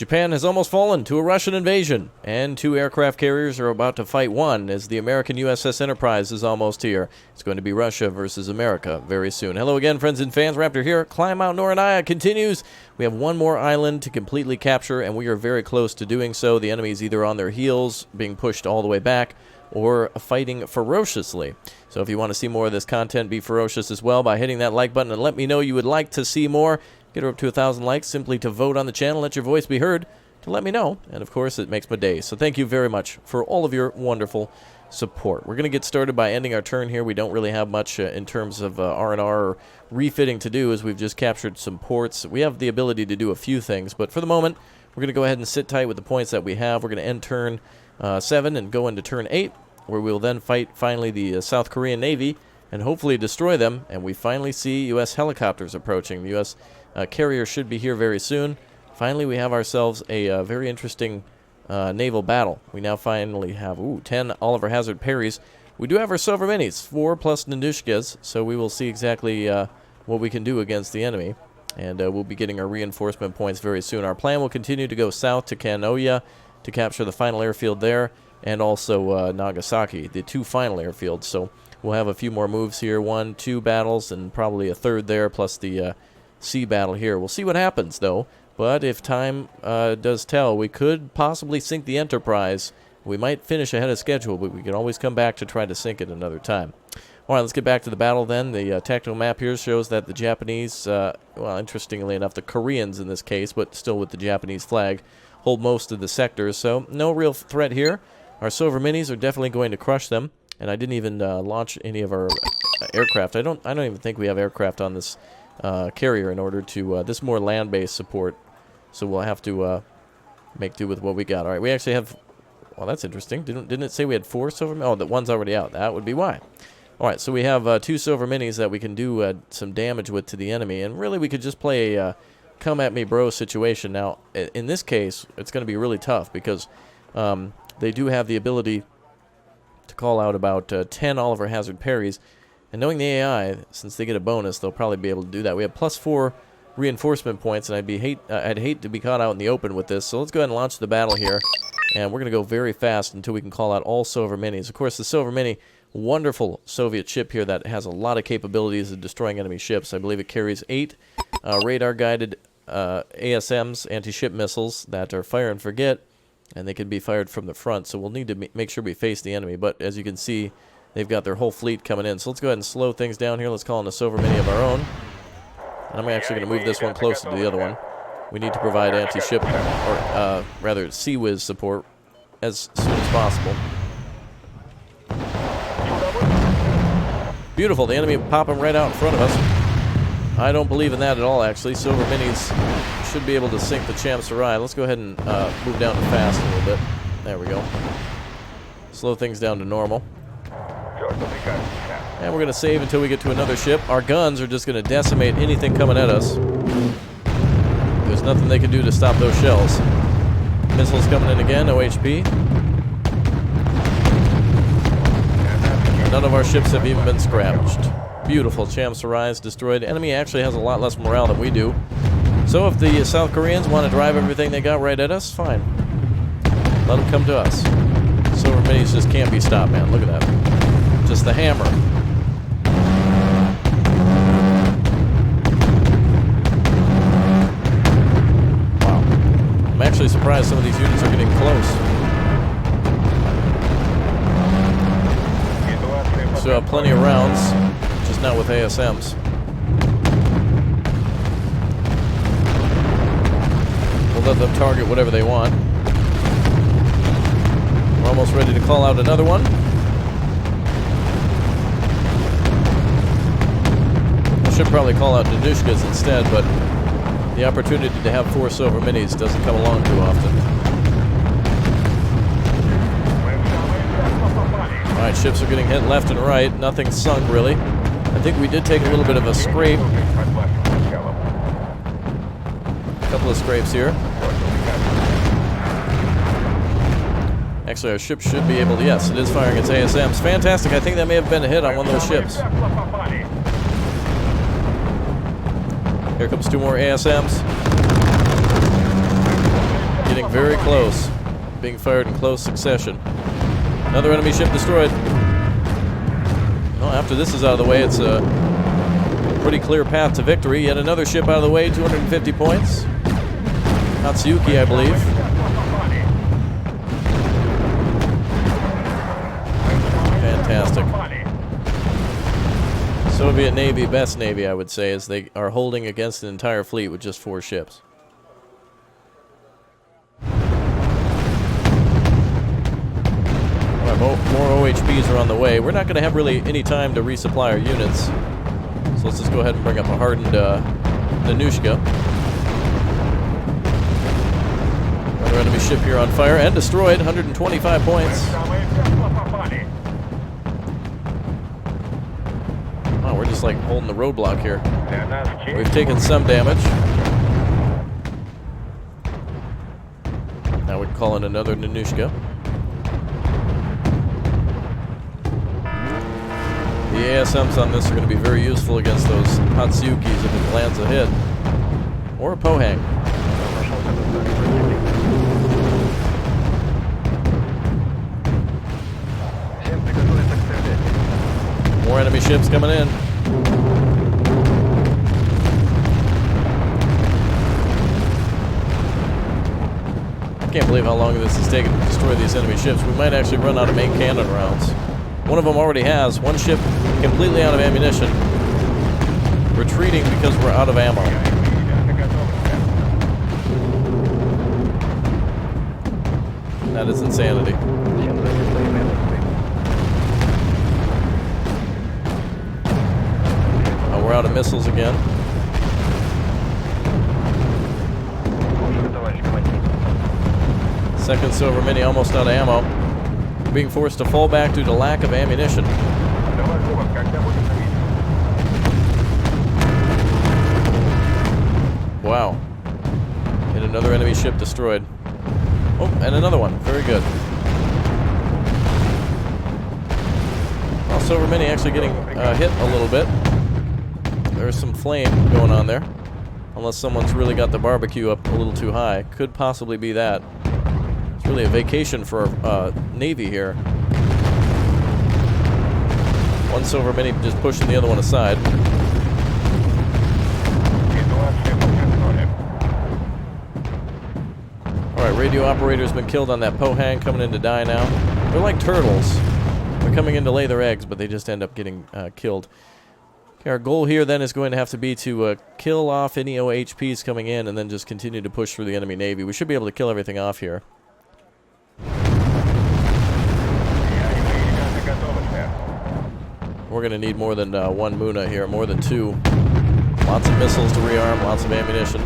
Japan has almost fallen to a Russian invasion, and 2 aircraft carriers are about to fight one as the American USS Enterprise is almost here. It's going to be Russia versus America very soon. Hello again, friends and fans. Raptor here. Climb Mount Noranaya continues. We have one more island to completely capture, and we are very close to doing so. The enemy is either on their heels, being pushed all the way back, or fighting ferociously. So if you want to see more of this content, be ferocious as well by hitting that like button and let me know you would like to see more. Get her up to 1,000 likes simply to vote on the channel, let your voice be heard, to let me know. And of course, it makes my day. So thank you very much for all of your wonderful support. We're going to get started by ending our turn here. We don't really have much in terms of R&R or refitting to do, as we've just captured some ports. We have the ability to do a few things, but for the moment, we're going to go ahead and sit tight with the points that we have. We're going to end turn 7 and go into turn 8, where we'll then fight finally the South Korean Navy and hopefully destroy them. And we finally see U.S. helicopters approaching. The U.S. Carrier should be here very soon. Finally, we have ourselves a very interesting naval battle. We now finally have 10 Oliver Hazard Perrys. We do have our Silver Minis, 4 plus Nadushkas, so we will see exactly what we can do against the enemy. And we'll be getting our reinforcement points very soon. Our plan will continue to go south to Kanoya to capture the final airfield there, and also Nagasaki, the 2 final airfields. So we'll have a few more moves here, 1, 2 battles, and probably a third there, plus the sea battle here. We'll see what happens, though. But if time does tell, we could possibly sink the Enterprise. We might finish ahead of schedule, but we can always come back to try to sink it another time. All right, let's get back to the battle then. The tactical map here shows that the Japanese, well, interestingly enough, the Koreans in this case, but still with the Japanese flag, hold most of the sectors. So no real threat here. Our Silver Minis are definitely going to crush them. And I didn't even launch any of our aircraft. I don't even think we have aircraft on this carrier in order to this more land-based support, so we'll have to make do with what we got. All right, we actually have, well, that's interesting. Didn't it say we had 4 Silver? Oh, that one's already out. That would be why. All right, so we have 2 Silver Minis that we can do some damage with to the enemy, and really we could just play a come at me bro situation. Now in this case it's going to be really tough because they do have the ability to call out about 10 Oliver Hazard Perrys. And knowing the AI, since they get a bonus, they'll probably be able to do that. We have +4 reinforcement points, and I'd hate to be caught out in the open with this. So let's go ahead and launch the battle here. And we're going to go very fast until we can call out all Silver Minis. Of course, the Silver Mini, wonderful Soviet ship here that has a lot of capabilities of destroying enemy ships. I believe it carries 8 radar-guided ASMs, anti-ship missiles, that are fire and forget. And they can be fired from the front. So we'll need to make sure we face the enemy. But as you can see, they've got their whole fleet coming in. So let's go ahead and slow things down here. Let's call in a Silver Mini of our own. And I'm actually going to move this one closer to the other one. We need to provide anti-ship, or rather sea-whiz support as soon as possible. Beautiful. The enemy popping right out in front of us. I don't believe in that at all, actually. Silver Minis should be able to sink the Champ-Sarai. Let's go ahead and move down to fast a little bit. There we go. Slow things down to normal. And we're going to save until we get to another ship. Our guns are just going to decimate anything coming at us. There's nothing they can do to stop those shells. Missiles coming in again, no HP. None of our ships have even been scratched. Beautiful. Champ-Sarai is destroyed. Enemy actually has a lot less morale than we do. So if the South Koreans want to drive everything they got right at us, fine. Let them come to us. Silver Minis just can't be stopped, man. Look at that. Just the hammer. Wow. I'm actually surprised some of these units are getting close. So have plenty of rounds, just not with ASMs. We'll let them target whatever they want. We're almost ready to call out another one. I should probably call out Nadushkas instead, but the opportunity to have 4 Silver Minis doesn't come along too often. Alright, ships are getting hit left and right. Nothing sunk, really. I think we did take a little bit of a scrape. A couple of scrapes here. Actually, our ship should be able to... Yes, it is firing its ASMs. Fantastic. I think that may have been a hit on one of those ships. Here comes 2 more ASMs. very close. Being fired in close succession. Another enemy ship destroyed. Well, after this is out of the way, it's a pretty clear path to victory. Yet another ship out of the way, 250 points. Natsuyuki, I believe. Fantastic. Soviet Navy, best Navy, I would say, as they are holding against an entire fleet with just 4 ships. More OHPs are on the way. We're not going to have really any time to resupply our units. So let's just go ahead and bring up a hardened Nanushka. Another enemy ship here on fire and destroyed. 125 points. Wow, we're just like holding the roadblock here. We've taken some damage. Now we call in another Nanushka. The ASMs on this are going to be very useful against those Hatsuyukis if it lands a hit. Or a Pohang. More enemy ships coming in. I can't believe how long this has taken to destroy these enemy ships. We might actually run out of main cannon rounds. One of them already has. One ship completely out of ammunition. Retreating because we're out of ammo. That is insanity. Oh, we're out of missiles again. Second Silver Mini almost out of ammo. Being forced to fall back due to lack of ammunition. Wow. And another enemy ship destroyed. Oh, and another one. Very good. Well, Silver Mini actually getting hit a little bit. There's some flame going on there. Unless someone's really got the barbecue up a little too high. Could possibly be that. It's really a vacation for our Navy here. One Silver Mini just pushing the other one aside. Alright, radio operator's been killed on that Pohang, coming in to die now. They're like turtles. They're coming in to lay their eggs, but they just end up getting killed. Okay, our goal here then is going to have to be to kill off any OHPs coming in and then just continue to push through the enemy Navy. We should be able to kill everything off here. We're going to need more than one Muna here, more than 2. Lots of missiles to rearm, lots of ammunition.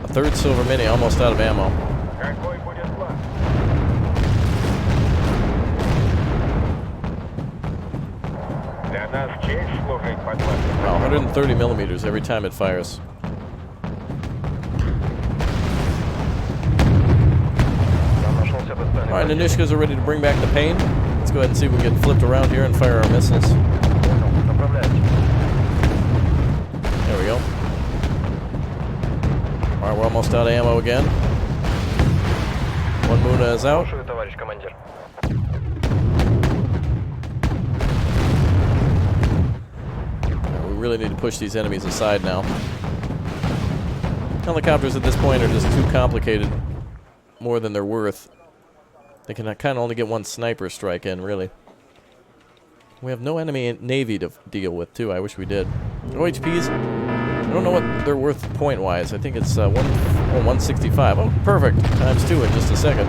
A third Silver Mini, almost out of ammo. Wow, 130 millimeters every time it fires. Alright, Nanushkas are ready to bring back the pain. Let's go ahead and see if we can get flipped around here and fire our missiles. There we go. Alright, we're almost out of ammo again. One Muna is out. We really need to push these enemies aside now. Helicopters at this point are just too complicated, more than they're worth. They can kind of only get one sniper strike in, really. We have no enemy Navy to deal with, too. I wish we did. OHPs, I don't know what they're worth point-wise. I think it's 165. Oh, perfect. ×2 in just a second.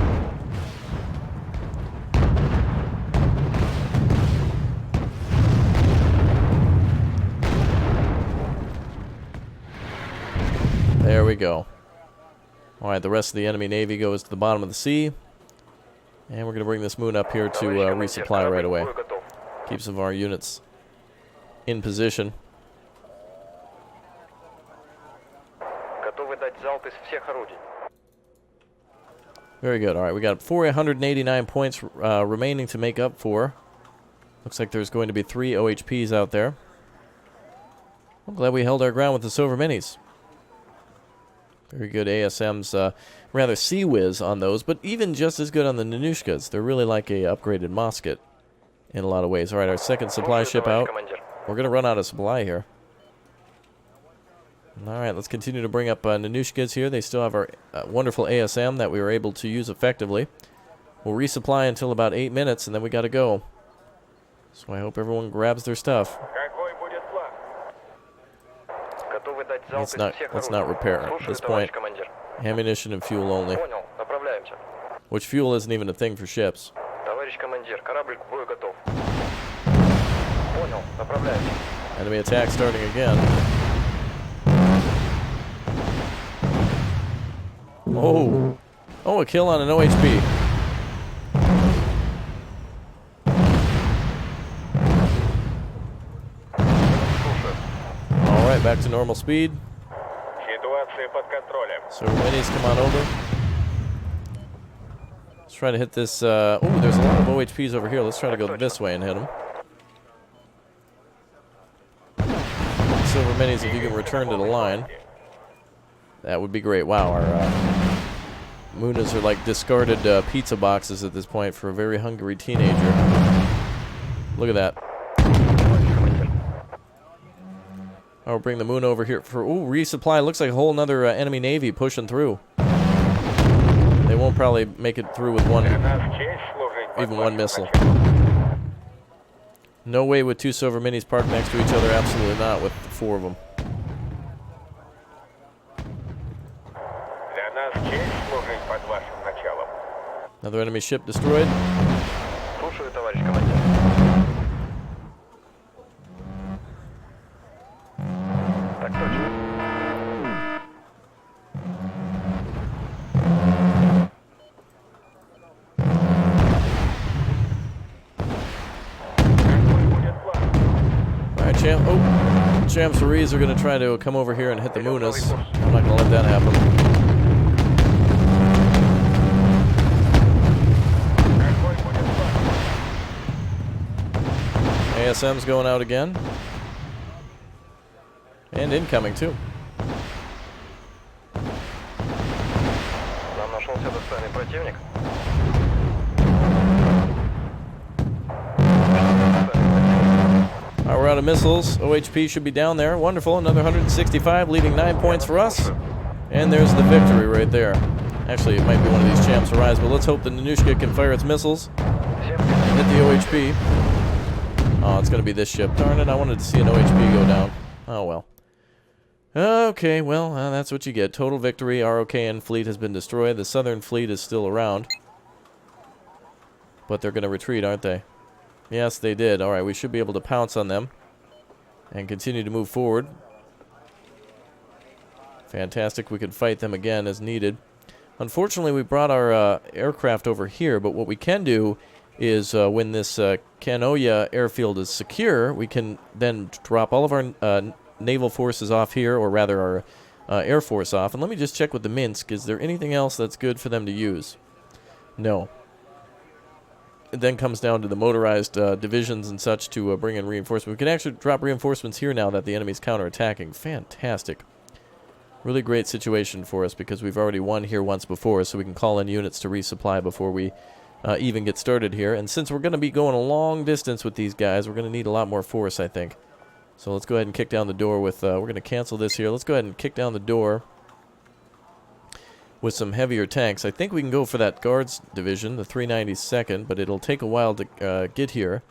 There we go. Alright, the rest of the enemy Navy goes to the bottom of the sea. And we're going to bring this Moon up here to resupply right away. Keep some of our units in position. Very good. All right, we got 489 points remaining to make up for. Looks like there's going to be 3 OHPs out there. I'm glad we held our ground with the Silver Minis. Very good ASMs, rather C-Wiz on those, but even just as good on the Nanushkas. They're really like a upgraded musket in a lot of ways. All right, our second supply ship out. We're going to run out of supply here. All right, let's continue to bring up Nanushkas here. They still have our wonderful ASM that we were able to use effectively. We'll resupply until about 8 minutes, and then we got to go. So I hope everyone grabs their stuff. Let's not repair at this point. Ammunition and fuel only. Which fuel isn't even a thing for ships. Enemy attack starting again. Oh! Oh, a kill on an OHP. Alright, back to normal speed. So minis, come on over. Let's try to hit this. Oh, there's a lot of OHPs over here. Let's try to go this way and hit them. Silver minis, if you can return to the line, that would be great. Wow, our Munas are like discarded pizza boxes at this point for a very hungry teenager. Look at that. I'll bring the Moon over here for, ooh, resupply. Looks like a whole nother enemy navy pushing through. They won't probably make it through with even one missile. No way with 2 silver minis parked next to each other. Absolutely not with 4 of them. Another enemy ship destroyed. Champs are going to try to come over here and hit the Munas. I'm not going to let that happen. ASM's going out again. And incoming too. We're out of missiles. OHP should be down there. Wonderful. Another 165, leaving 9 points for us. And there's the victory right there. Actually, it might be one of these Champs Arise, but let's hope the Nanushka can fire its missiles and hit the OHP. Oh, it's going to be this ship. Darn it, I wanted to see an OHP go down. Oh, well. Okay, well, that's what you get. Total victory. ROKN fleet has been destroyed. The Southern fleet is still around. But they're going to retreat, aren't they? Yes, they did. Alright, we should be able to pounce on them and continue to move forward. Fantastic. We can fight them again as needed. Unfortunately, we brought our aircraft over here, but what we can do is when this Kanoya airfield is secure, we can then drop all of our naval forces off here, or rather our air force off. And let me just check with the Minsk. Is there anything else that's good for them to use? No. It then comes down to the motorized divisions and such to bring in reinforcements. We can actually drop reinforcements here now that the enemy's counterattacking. Fantastic. Really great situation for us because we've already won here once before, so we can call in units to resupply before we even get started here. And since we're going to be going a long distance with these guys, we're going to need a lot more force, I think. So let's go ahead and kick down the door with... we're going to cancel this here. Let's go ahead and kick down the door with some heavier tanks. I think we can go for that Guards division, the 392nd, but it'll take a while to get here.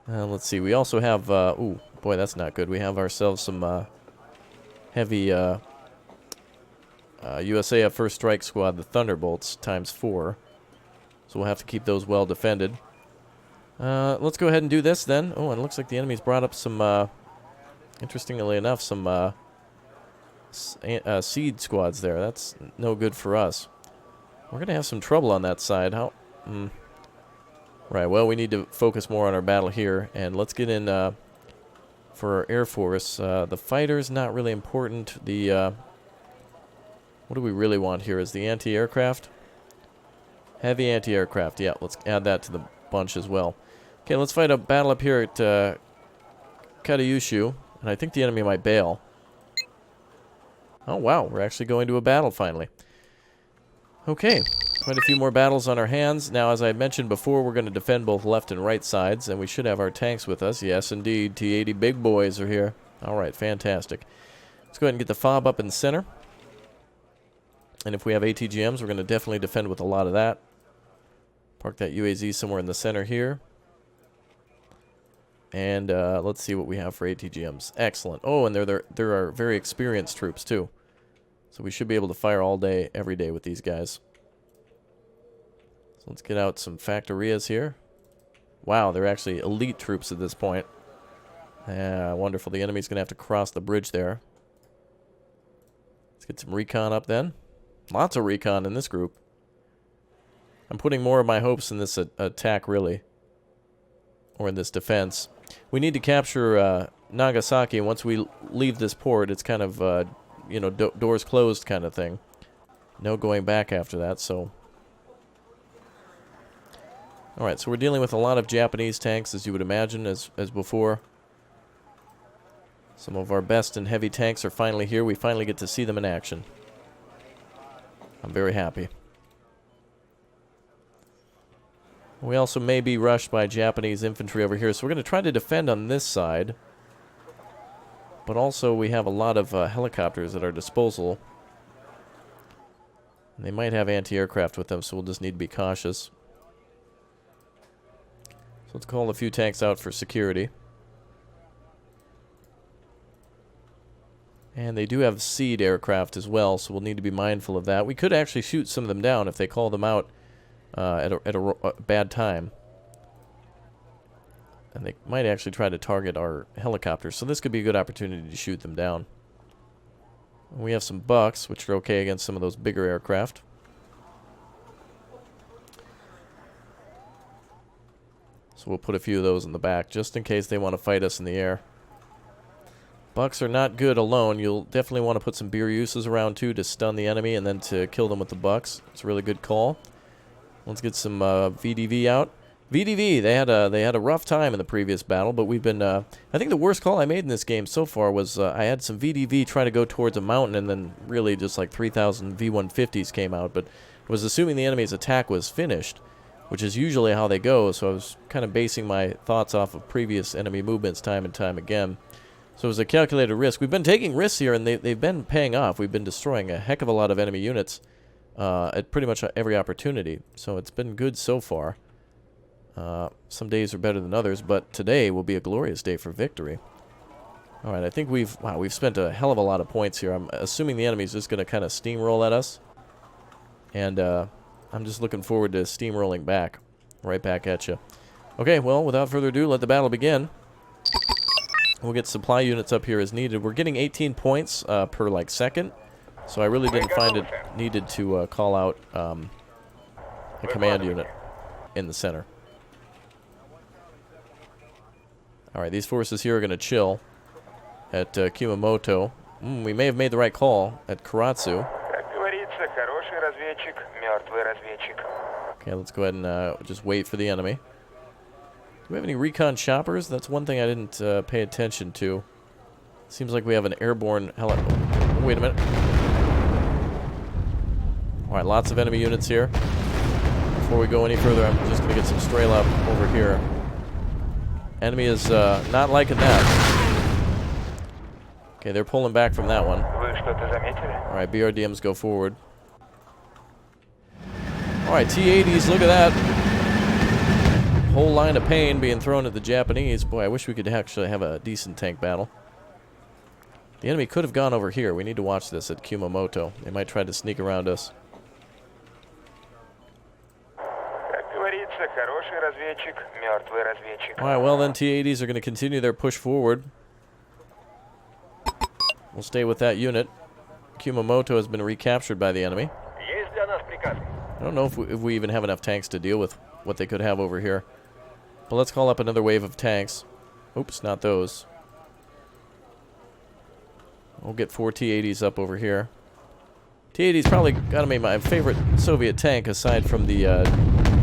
Let's see. We also have... ooh, boy, that's not good. We have ourselves some heavy USAF First Strike Squad, the Thunderbolts, ×4. So we'll have to keep those well defended. Let's go ahead and do this then. Oh, and it looks like the enemy's brought up some... interestingly enough, some... seed squads there. That's no good for us. We're going to have some trouble on that side. How? Right, well, we need to focus more on our battle here. And let's get in for our Air Force. The fighter's not really important. The what do we really want here is the anti-aircraft. Heavy anti-aircraft. Yeah, let's add that to the bunch as well. Okay, let's fight a battle up here at Katayushu. And I think the enemy might bail. Oh, wow. We're actually going to a battle finally. Okay. Quite a few more battles on our hands. Now, as I mentioned before, we're going to defend both left and right sides, and we should have our tanks with us. Yes, indeed. T-80 big boys are here. All right, fantastic. Let's go ahead and get the fob up in the center. And if we have ATGMs, we're going to definitely defend with a lot of that. Park that UAZ somewhere in the center here. And let's see what we have for ATGMs. Excellent. Oh, and there are very experienced troops, too. So we should be able to fire all day, every day with these guys. So let's get out some factorias here. Wow, they're actually elite troops at this point. Yeah, wonderful. The enemy's going to have to cross the bridge there. Let's get some recon up then. Lots of recon in this group. I'm putting more of my hopes in this attack, really. Or in this defense. We need to capture Nagasaki, and once we leave this port, it's kind of, you know, doors closed kind of thing. No going back after that, so... Alright, so we're dealing with a lot of Japanese tanks, as you would imagine, as before. Some of our best and heavy tanks are finally here. We finally get to see them in action. I'm very happy. We also may be rushed by Japanese infantry over here, so we're going to try to defend on this side. But also we have a lot of helicopters at our disposal. And they might have anti-aircraft with them, so we'll just need to be cautious. So let's call a few tanks out for security. And they do have seed aircraft as well, so we'll need to be mindful of that. We could actually shoot some of them down if they call them out at a bad time. And they might actually try to target our helicopters, so this could be a good opportunity to shoot them down. We have some Bucks, which are okay against some of those bigger aircraft. So we'll put a few of those in the back, just in case they want to fight us in the air. Bucks are not good alone. You'll definitely want to put some beer uses around, too, to stun the enemy and then to kill them with the Bucks. It's a really good call. Let's get some VDV out. VDV, they had a rough time in the previous battle, but we've been... I think the worst call I made in this game so far was I had some VDV try to go towards a mountain, and then really just like 3,000 V-150s came out, but I was assuming the enemy's attack was finished, which is usually how they go, so I was kind of basing my thoughts off of previous enemy movements time and time again. So it was a calculated risk. We've been taking risks here, and they've been paying off. We've been destroying a heck of a lot of enemy units at pretty much every opportunity. So it's been good so far. Some days are better than others, but today will be a glorious day for victory. Alright, I think we've spent a hell of a lot of points here. I'm assuming the enemy's just going to kind of steamroll at us. And I'm just looking forward to steamrolling back. Right back at you. Okay, well, without further ado, let the battle begin. We'll get supply units up here as needed. We're getting 18 points per, like, second. So I really didn't find it needed to call out a command unit in the center. Alright, these forces here are going to chill at Kumamoto. We may have made the right call at Karatsu. Okay, let's go ahead and just wait for the enemy. Do we have any recon choppers? That's one thing I didn't pay attention to. Seems like we have an airborne Oh, wait a minute. Alright, lots of enemy units here. Before we go any further, I'm just going to get some Strelab over here. Enemy is not liking that. Okay, they're pulling back from that one. Alright, BRDMs go forward. Alright, T-80s, look at that. Whole line of pain being thrown at the Japanese. Boy, I wish we could actually have a decent tank battle. The enemy could have gone over here. We need to watch this at Kumamoto. They might try to sneak around us. Alright, well then, T-80s are going to continue their push forward. We'll stay with that unit. Kumamoto has been recaptured by the enemy. I don't know if we even have enough tanks to deal with what they could have over here. But let's call up another wave of tanks. Oops, not those. We'll get 4 T-80s up over here. T-80's probably got to be my favorite Soviet tank aside from the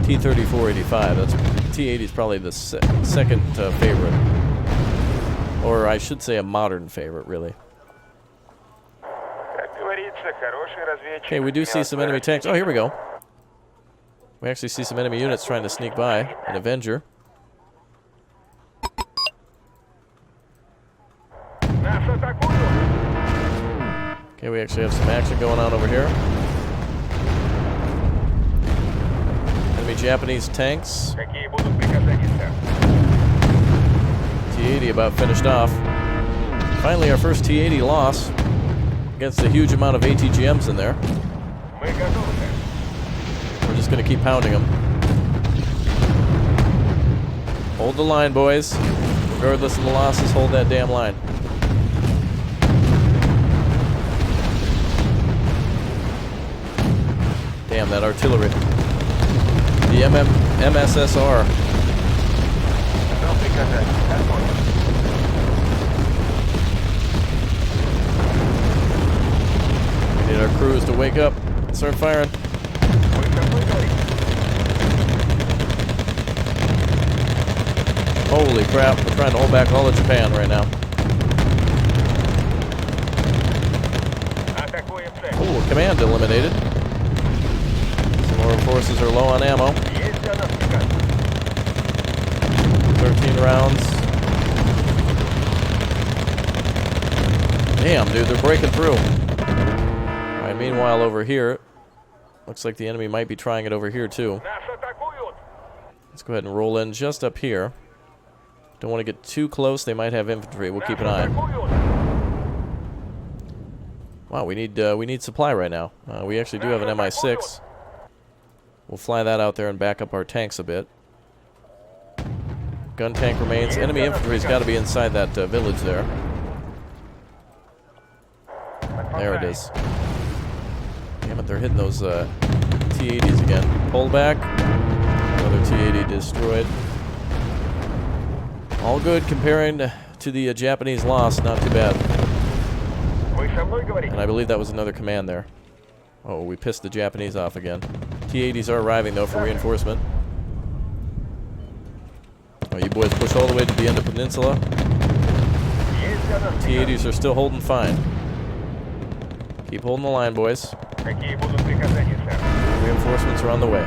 T-34-85. That's T-80's probably the second favorite. Or I should say a modern favorite, really. Okay, we do see some enemy tanks. Oh, here we go. We actually see some enemy units trying to sneak by. An Avenger. Okay, we actually have some action going on over here. Enemy Japanese tanks. T-80 about finished off. Finally, our first T-80 loss against a huge amount of ATGMs in there. We're just going to keep pounding them. Hold the line, boys. Regardless of the losses, hold that damn line. Damn, that artillery. The MSSR. We need our crews to wake up and start firing. Holy crap, we're trying to hold back all of Japan right now. Oh, command eliminated. Some more forces are low on ammo. 13 rounds. Damn, dude, they're breaking through. Alright, meanwhile over here, looks like the enemy might be trying it over here too. Let's go ahead and roll in just up here. Don't want to get too close, they might have infantry. We'll keep an eye. Wow, we need supply right now. We actually do have an MI6. We'll fly that out there and back up our tanks a bit. Gun tank remains. Enemy infantry's got to be inside that village there. There it is. Damn it, they're hitting those T-80s again. Pull back. Another T-80 destroyed. All good comparing to the Japanese loss. Not too bad. And I believe that was another command there. Oh, we pissed the Japanese off again. T-80s are arriving, though, for reinforcement. Oh, you boys push all the way to the end of the peninsula. T-80s are still holding fine. Keep holding the line, boys. Reinforcements are on the way.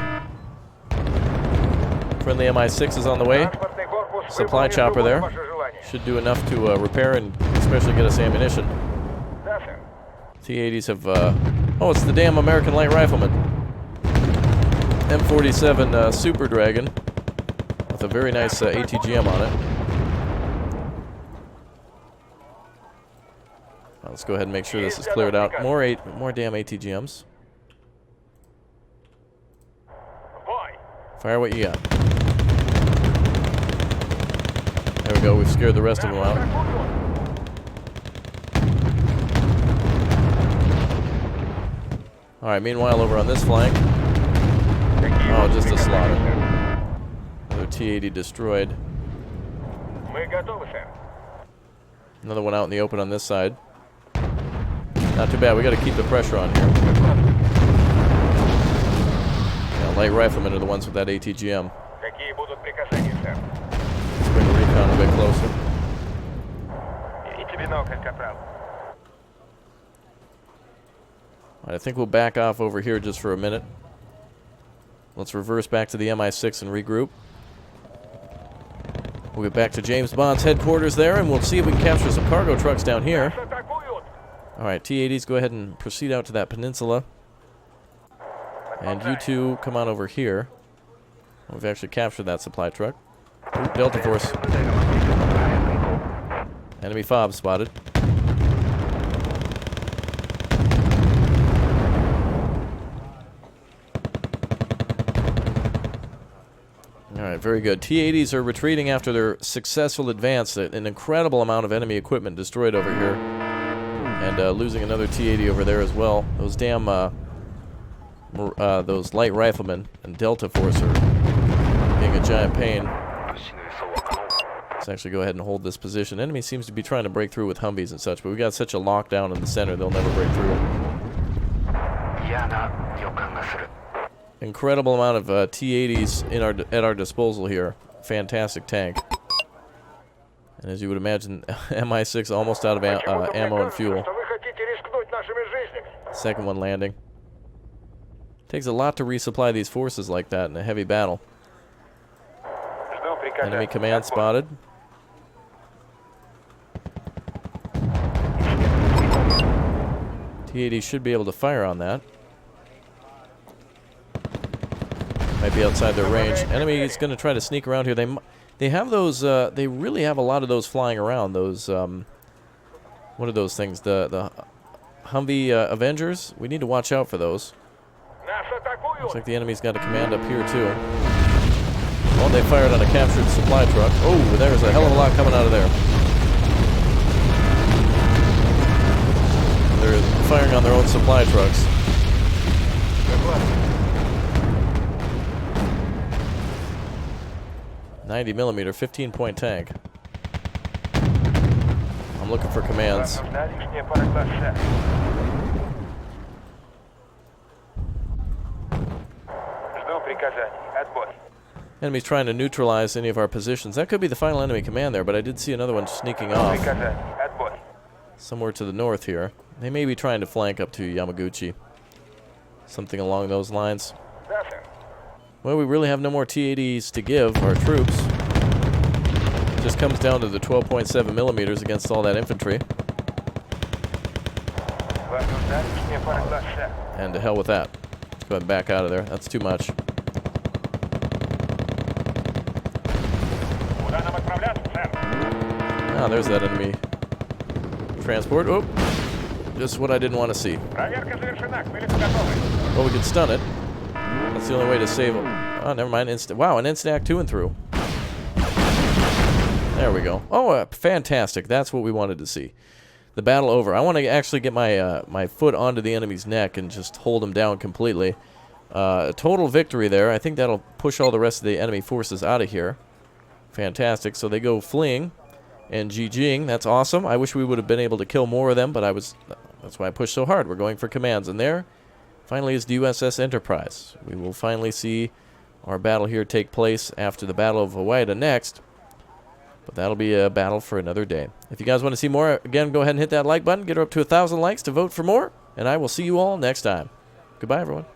Friendly Mi-6 is on the way. Supply chopper there. Should do enough to repair and especially get us ammunition. T-80s have... oh, it's the damn American light rifleman. M47 Super Dragon. With a very nice ATGM on it. Let's go ahead and make sure this is cleared out. More damn ATGMs. Fire what you got. There we go, we've scared the rest of them out. Alright, meanwhile over on this flank. Oh, just a slaughter. Another T-80 destroyed. Another one out in the open on this side. Not too bad, we gotta keep the pressure on here. Yeah, light riflemen are the ones with that ATGM. Let's bring the recon a bit closer. I think we'll back off over here just for a minute. Let's reverse back to the Mi-6 and regroup. We'll get back to James Bond's headquarters there, and we'll see if we can capture some cargo trucks down here. Alright, T-80s, go ahead and proceed out to that peninsula. And you two come on over here. We've actually captured that supply truck. Ooh, Delta Force. Enemy FOB spotted. Alright, very good. T-80s are retreating after their successful advance. An incredible amount of enemy equipment destroyed over here. And losing another T-80 over there as well. Those damn, those light riflemen and Delta Force are being a giant pain. Let's actually go ahead and hold this position. Enemy seems to be trying to break through with Humvees and such, but we got such a lockdown in the center, they'll never break through. Incredible amount of T-80s at our disposal here. Fantastic tank. And as you would imagine, Mi-6 almost out of ammo and fuel. Second one landing. Takes a lot to resupply these forces like that in a heavy battle. Enemy command spotted. T-80 should be able to fire on that. Might be outside their range. Enemy is going to try to sneak around here. They have those. They really have a lot of those flying around. Those. What are those things? The Humvee Avengers. We need to watch out for those. Looks like the enemy's got a command up here too. Oh, they fired on a captured supply truck. Oh, there's a hell of a lot coming out of there. They're firing on their own supply trucks. 90mm, 15-point tank. I'm looking for commands. Enemy's trying to neutralize any of our positions. That could be the final enemy command there, but I did see another one sneaking off. Somewhere to the north here. They may be trying to flank up to Yamaguchi. Something along those lines. Well, we really have no more T-80s to give our troops. It just comes down to the 12.7mm against all that infantry. And to hell with that. Let's go ahead and back out of there. That's too much. Ah, there's that enemy transport. Oh, just what I didn't want to see. Well, we could stun it. That's the only way to save him. Oh, never mind. Wow, an instant act 2 and through. There we go. Oh, fantastic. That's what we wanted to see. The battle over. I want to actually get my my foot onto the enemy's neck and just hold him down completely. Total victory there. I think that'll push all the rest of the enemy forces out of here. Fantastic. So they go fleeing and GGing. That's awesome. I wish we would have been able to kill more of them, but that's why I pushed so hard. We're going for commands. And there finally is the USS Enterprise. We will finally see our battle here take place after the Battle of Hawaii next. But that'll be a battle for another day. If you guys want to see more, again, go ahead and hit that like button. Get her up to 1,000 likes to vote for more. And I will see you all next time. Goodbye, everyone.